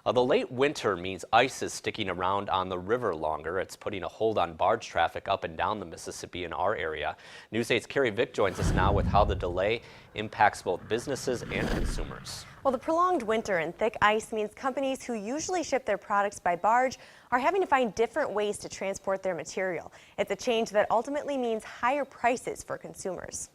The late winter means ice is sticking around on the river longer. It's putting a hold on barge traffic up and down the Mississippi in our area. News 8's Carrie Vick joins us now with how the delay impacts both businesses and consumers. Well, the prolonged winter and thick ice means companies who usually ship their products by barge are having to find different ways to transport their material. It's a change that ultimately means higher prices for consumers.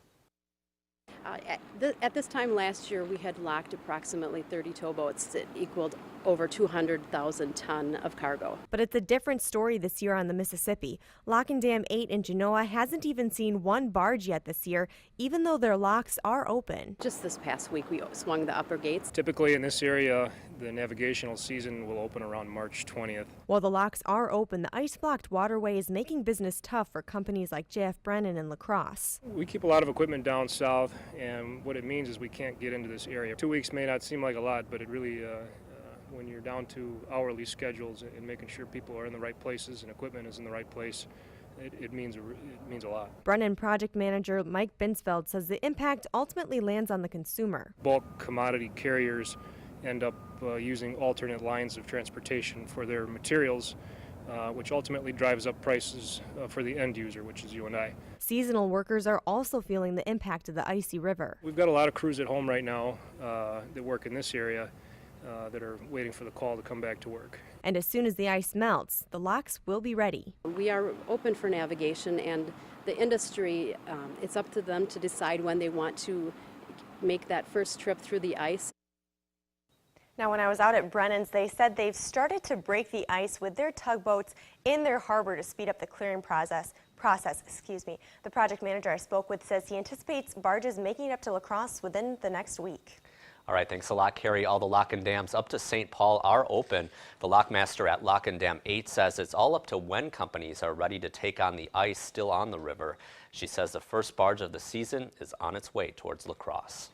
At this time last year, we had locked approximately 30 towboats that equaled over 200,000 ton of cargo. But it's a different story this year on the Mississippi. Lock and Dam 8 in Genoa hasn't even seen one barge yet this year, even though their locks are open. Just this past week, we swung the upper gates. Typically in this area, the navigational season will open around March 20th. While the locks are open, the ice-blocked waterway is making business tough for companies like J.F. Brennan and Crosse. We keep a lot of equipment down south, and what it means is we can't get into this area. 2 weeks may not seem like a lot, but it really, when you're down to hourly schedules and making sure people are in the right places and equipment is in the right place, it means a lot. Brennan project manager Mike Binsfeld says the impact ultimately lands on the consumer. Bulk commodity carriers end up using alternate lines of transportation for their materials, which ultimately drives up prices for the end user, which is you and I. Seasonal workers are also feeling the impact of the icy river. We've got a lot of crews at home right now that work in this area that are waiting for the call to come back to work. And as soon as the ice melts, the locks will be ready. We are open for navigation, and the industry, it's up to them to decide when they want to make that first trip through the ice. Now, when I was out at Brennan's, they said they've started to break the ice with their tugboats in their harbor to speed up the clearing process. The project manager I spoke with says he anticipates barges making it up to La Crosse within the next week. All right, thanks a lot, Carrie. All the lock and dams up to St. Paul are open. The lockmaster at Lock and Dam 8 says it's all up to when companies are ready to take on the ice still on the river. She says the first barge of the season is on its way towards La Crosse.